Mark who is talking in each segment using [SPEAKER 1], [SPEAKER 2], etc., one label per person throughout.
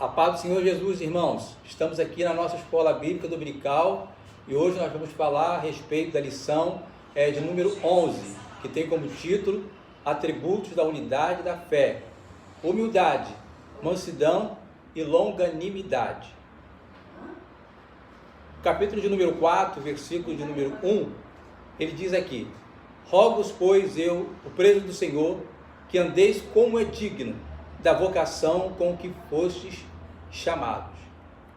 [SPEAKER 1] A paz do Senhor Jesus, irmãos. Estamos aqui na nossa Escola Bíblica Dominical e hoje nós vamos falar a respeito da lição de número 11, que tem como título Atributos da Unidade da Fé: Humildade, Mansidão e Longanimidade. Capítulo de número 4, versículo de número 1, ele diz aqui: Rogo-vos, pois eu, o preso do Senhor, que andeis como é digno da vocação com que fostes chamados.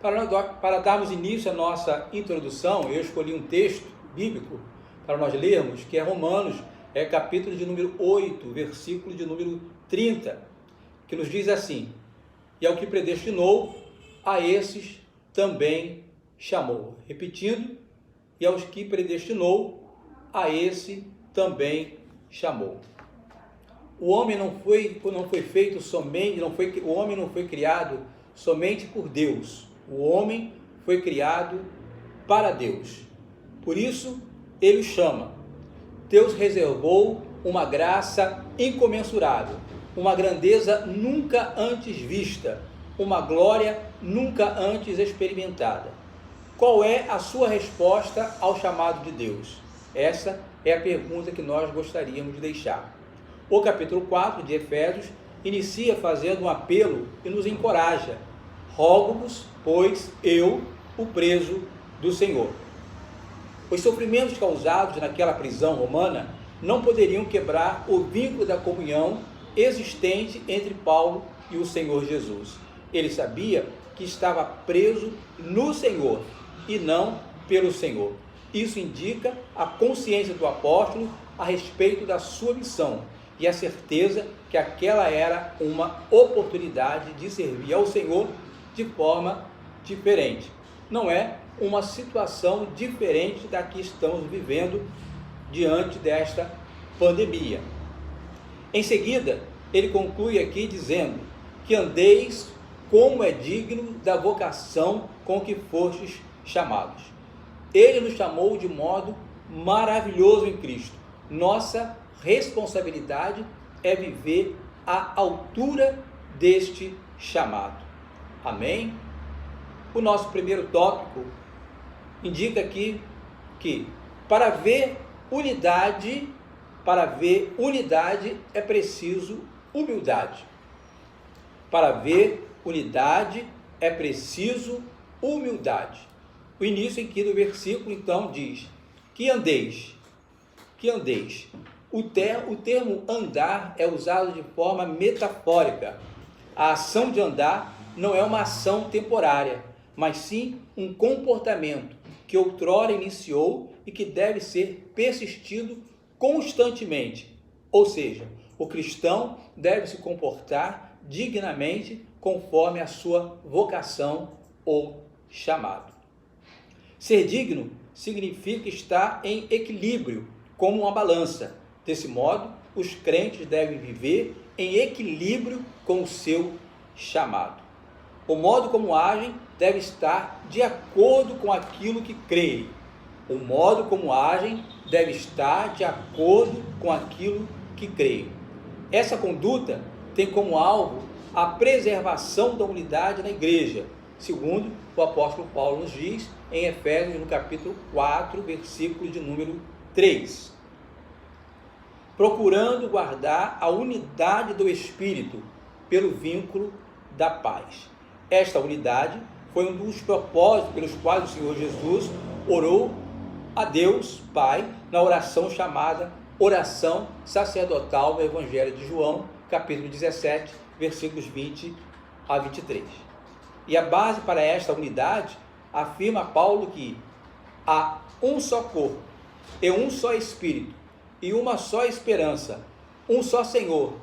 [SPEAKER 1] Para darmos início à nossa introdução, eu escolhi um texto bíblico para nós lermos, que é Romanos, capítulo de número 8, versículo de número 30, que nos diz assim: E ao que predestinou, a esses também chamou. Repetindo, e aos que predestinou, a esse também chamou. O homem não foi feito somente, o homem não foi criado somente por Deus. O homem foi criado para Deus. Por isso, ele o chama. Deus reservou uma graça incomensurável, uma grandeza nunca antes vista, uma glória nunca antes experimentada. Qual é a sua resposta ao chamado de Deus? Essa é a pergunta que nós gostaríamos de deixar. O capítulo 4 de Efésios inicia fazendo um apelo e nos encoraja. Rogo-vos, pois eu, o preso do Senhor. Os sofrimentos causados naquela prisão romana não poderiam quebrar o vínculo da comunhão existente entre Paulo e o Senhor Jesus. Ele sabia que estava preso no Senhor e não pelo Senhor. Isso indica a consciência do apóstolo a respeito da sua missão e a certeza que aquela era uma oportunidade de servir ao Senhor de forma diferente. Não é uma situação diferente da que estamos vivendo diante desta pandemia. Em seguida, ele conclui aqui dizendo que andeis como é digno da vocação com que fostes chamados. Ele nos chamou de modo maravilhoso em Cristo. Nossa responsabilidade é viver à altura deste chamado. Amém? O nosso primeiro tópico indica aqui que para ver unidade é preciso humildade. Para ver unidade é preciso humildade. O início aqui do versículo então diz: que andeis. O termo andar é usado de forma metafórica. A ação de andar não é uma ação temporária, mas sim um comportamento que outrora iniciou e que deve ser persistido constantemente. Ou seja, o cristão deve se comportar dignamente conforme a sua vocação ou chamado. Ser digno significa estar em equilíbrio, como uma balança. Desse modo, os crentes devem viver em equilíbrio com o seu chamado. O modo como agem deve estar de acordo com aquilo que creem. O modo como agem deve estar de acordo com aquilo que creem. Essa conduta tem como alvo a preservação da unidade na igreja, segundo o apóstolo Paulo nos diz em Efésios, no capítulo 4, versículo de número 3. Procurando guardar a unidade do Espírito pelo vínculo da paz. Esta unidade foi um dos propósitos pelos quais o Senhor Jesus orou a Deus Pai na oração chamada oração sacerdotal do Evangelho de João, capítulo 17, versículos 20 a 23. E a base para esta unidade afirma Paulo que há um só corpo e um só Espírito e uma só esperança, um só Senhor,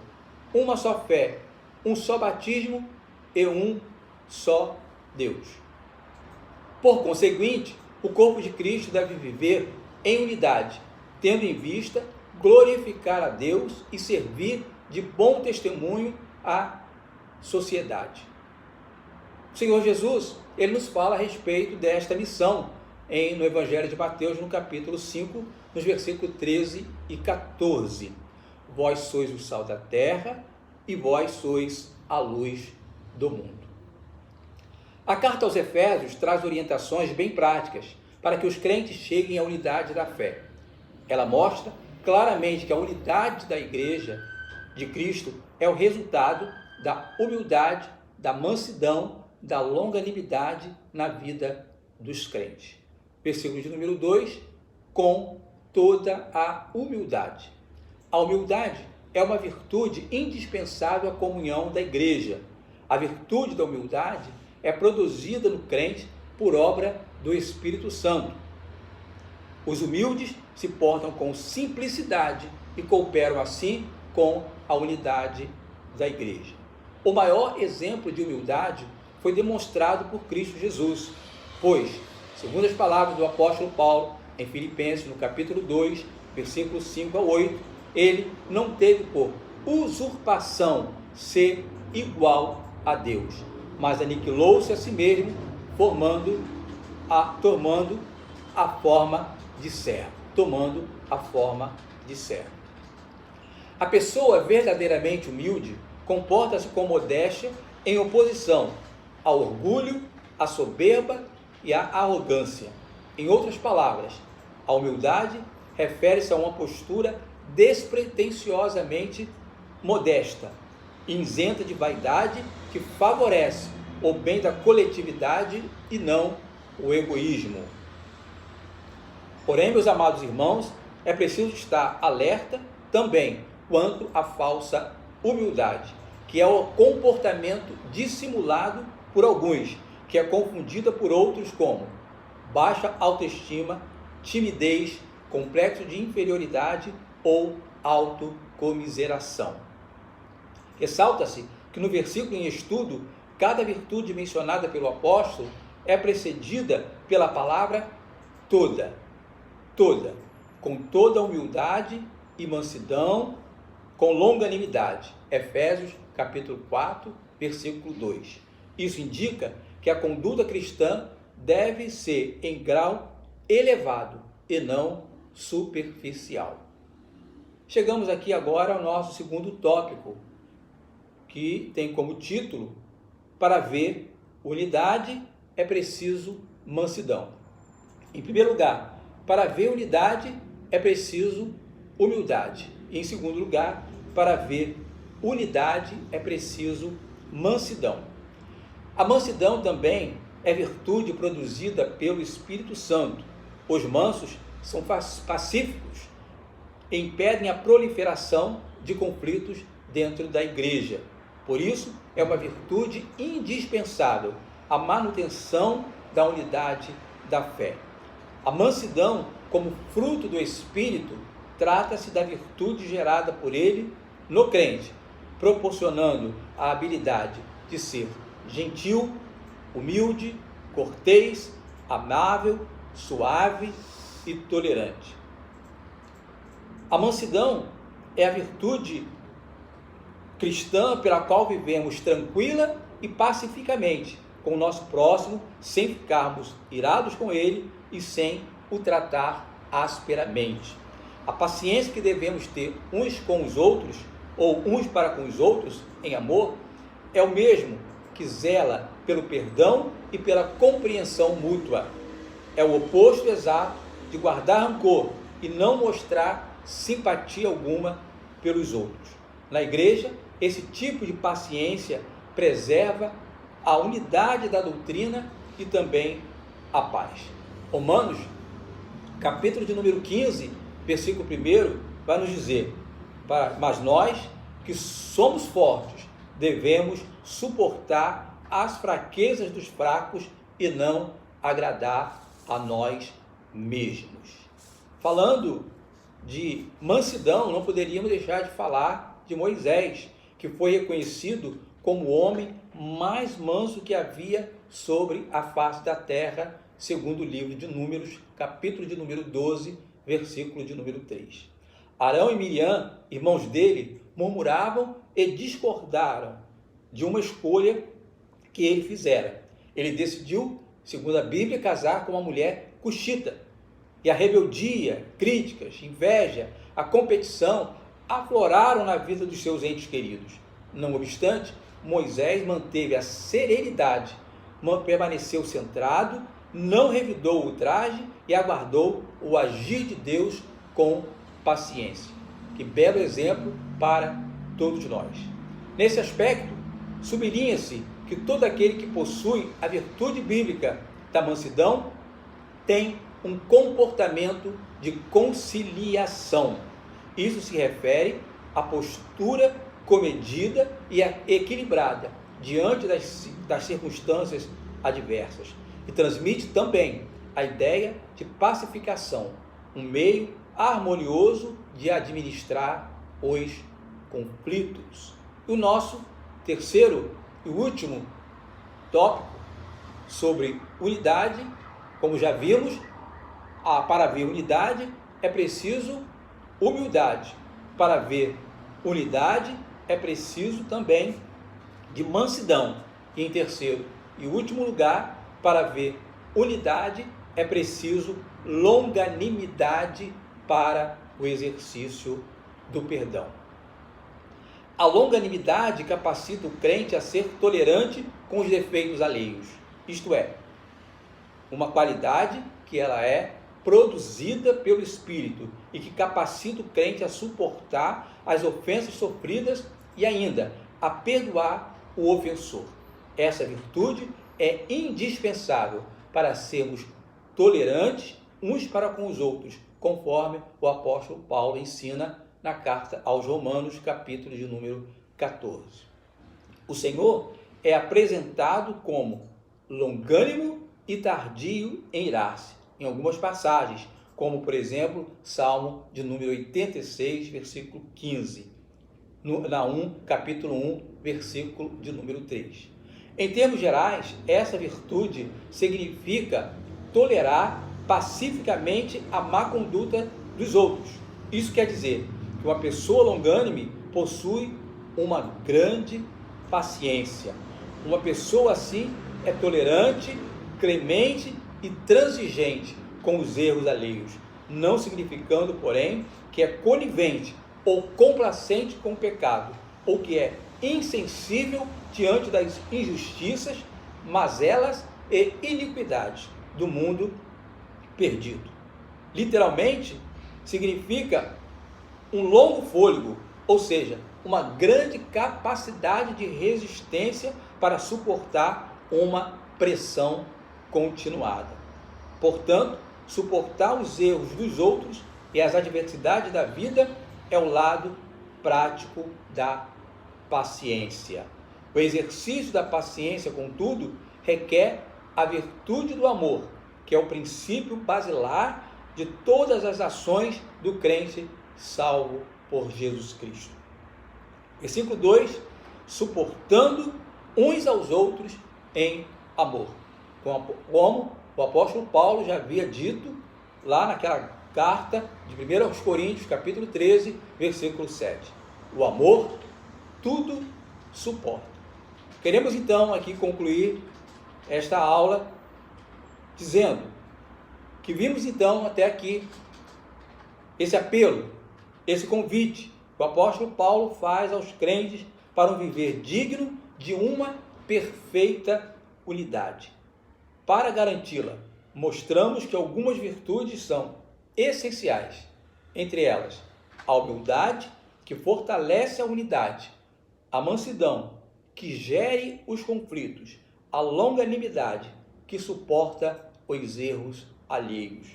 [SPEAKER 1] uma só fé, um só batismo e um só Deus. Por conseguinte, o corpo de Cristo deve viver em unidade, tendo em vista glorificar a Deus e servir de bom testemunho à sociedade. O Senhor Jesus, ele nos fala a respeito desta missão no Evangelho de Mateus, no capítulo 5, nos versículos 13 e 14. Vós sois o sal da terra e vós sois a luz do mundo. A carta aos Efésios traz orientações bem práticas para que os crentes cheguem à unidade da fé. Ela mostra claramente que a unidade da igreja de Cristo é o resultado da humildade, da mansidão, da longanimidade na vida dos crentes. Versículo de número 2, com toda a humildade. A humildade é uma virtude indispensável à comunhão da igreja. A virtude da humildade é produzida no crente por obra do Espírito Santo. Os humildes se portam com simplicidade e cooperam assim com a unidade da igreja. O maior exemplo de humildade foi demonstrado por Cristo Jesus, pois, segundo as palavras do apóstolo Paulo, em Filipenses, no capítulo 2, versículos 5 a 8, ele não teve por usurpação ser igual a Deus, mas aniquilou-se a si mesmo, tomando a forma de servo. A pessoa verdadeiramente humilde comporta-se com modéstia em oposição ao orgulho, à soberba e à arrogância. Em outras palavras, a humildade refere-se a uma postura despretensiosamente modesta, isenta de vaidade, que favorece o bem da coletividade e não o egoísmo. Porém, meus amados irmãos, é preciso estar alerta também quanto à falsa humildade, que é o comportamento dissimulado por alguns, que é confundida por outros como baixa autoestima, timidez, complexo de inferioridade ou autocomiseração. Ressalta-se que no versículo em estudo, cada virtude mencionada pelo apóstolo é precedida pela palavra toda, com toda humildade e mansidão, com longanimidade. Efésios capítulo 4, versículo 2. Isso indica que a conduta cristã deve ser em grau elevado e não superficial. Chegamos aqui agora ao nosso segundo tópico, que tem como título: para ver unidade é preciso mansidão. Em primeiro lugar, para ver unidade é preciso humildade. E em segundo lugar, para ver unidade é preciso mansidão. A mansidão também é virtude produzida pelo Espírito Santo. Os mansos são pacíficos, impedem a proliferação de conflitos dentro da igreja. Por isso, é uma virtude indispensável à manutenção da unidade da fé. A mansidão, como fruto do Espírito, trata-se da virtude gerada por ele no crente, proporcionando a habilidade de ser gentil, humilde, cortês, amável, suave e tolerante. A mansidão é a virtude cristã pela qual vivemos tranquila e pacificamente com o nosso próximo, sem ficarmos irados com ele e sem o tratar asperamente. A paciência que devemos ter uns com os outros, ou uns para com os outros, em amor, é o mesmo que zela pelo perdão e pela compreensão mútua. É o oposto exato de guardar rancor e não mostrar simpatia alguma pelos outros. Na igreja, esse tipo de paciência preserva a unidade da doutrina e também a paz. Romanos, capítulo de número 15, versículo 1, vai nos dizer: mas nós, que somos fortes, devemos suportar as fraquezas dos fracos e não agradar a nós mesmos. Falando de mansidão, não poderíamos deixar de falar de Moisés, que foi reconhecido como o homem mais manso que havia sobre a face da terra, segundo o livro de Números, capítulo de número 12, versículo de número 3. Arão e Miriam, irmãos dele, murmuravam e discordaram de uma escolha que ele fizera. Ele decidiu, segundo a Bíblia, casar com uma mulher cuxita. E a rebeldia, críticas, inveja, a competição afloraram na vida dos seus entes queridos. Não obstante, Moisés manteve a serenidade permaneceu centrado, não revidou o ultraje e aguardou o agir de Deus com paciência. Que belo exemplo para todos nós. Nesse aspecto, sublinha-se que todo aquele que possui a virtude bíblica da mansidão tem um comportamento de conciliação. Isso se refere à postura comedida e equilibrada diante das circunstâncias adversas, e transmite também a ideia de pacificação, um meio harmonioso de administrar os conflitos. O nosso terceiro e último tópico sobre unidade, como já vimos, para haver unidade é preciso humildade. Para haver unidade é preciso também de mansidão. E em terceiro e último lugar, para haver unidade é preciso longanimidade para o exercício do perdão. A longanimidade capacita o crente a ser tolerante com os defeitos alheios, isto é, uma qualidade que ela é produzida pelo Espírito e que capacita o crente a suportar as ofensas sofridas e ainda a perdoar o ofensor. Essa virtude é indispensável para sermos tolerantes uns para com os outros, conforme o apóstolo Paulo ensina na carta aos Romanos, capítulo de número 14. O Senhor é apresentado como longânimo e tardio em irar-se, em algumas passagens, como por exemplo, Salmo de número 86, versículo 15, capítulo 1, versículo de número 3. Em termos gerais, essa virtude significa tolerar pacificamente a má conduta dos outros. Isso quer dizer que uma pessoa longânime possui uma grande paciência. Uma pessoa assim é tolerante, clemente e transigente com os erros alheios, não significando, porém, que é conivente ou complacente com o pecado, ou que é insensível diante das injustiças, mazelas e iniquidades do mundo perdido. Literalmente, significa um longo fôlego, ou seja, uma grande capacidade de resistência para suportar uma pressão continuada. Portanto, suportar os erros dos outros e as adversidades da vida é o lado prático da paciência. O exercício da paciência, contudo, requer a virtude do amor, que é o princípio basilar de todas as ações do crente salvo por Jesus Cristo. Versículo 2, suportando uns aos outros em amor. Como o apóstolo Paulo já havia dito lá naquela carta de 1 Coríntios, capítulo 13, versículo 7. O amor tudo suporta. Queremos então aqui concluir esta aula dizendo que vimos então até aqui esse apelo, esse convite que o apóstolo Paulo faz aos crentes para um viver digno de uma perfeita unidade. Para garanti-la, mostramos que algumas virtudes são essenciais, entre elas a humildade, que fortalece a unidade, a mansidão, que gere os conflitos, a longanimidade, que suporta os erros alheios.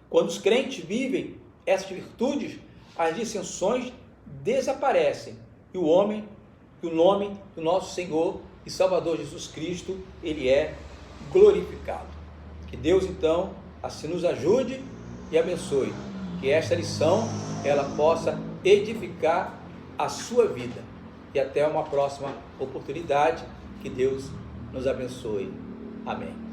[SPEAKER 1] Quando os crentes vivem essas virtudes, as dissensões desaparecem e o nome do nosso Senhor e Salvador Jesus Cristo, ele é glorificado. Que Deus então assim nos ajude e abençoe, que esta lição ela possa edificar a sua vida. E até uma próxima oportunidade, que Deus nos abençoe. Amém.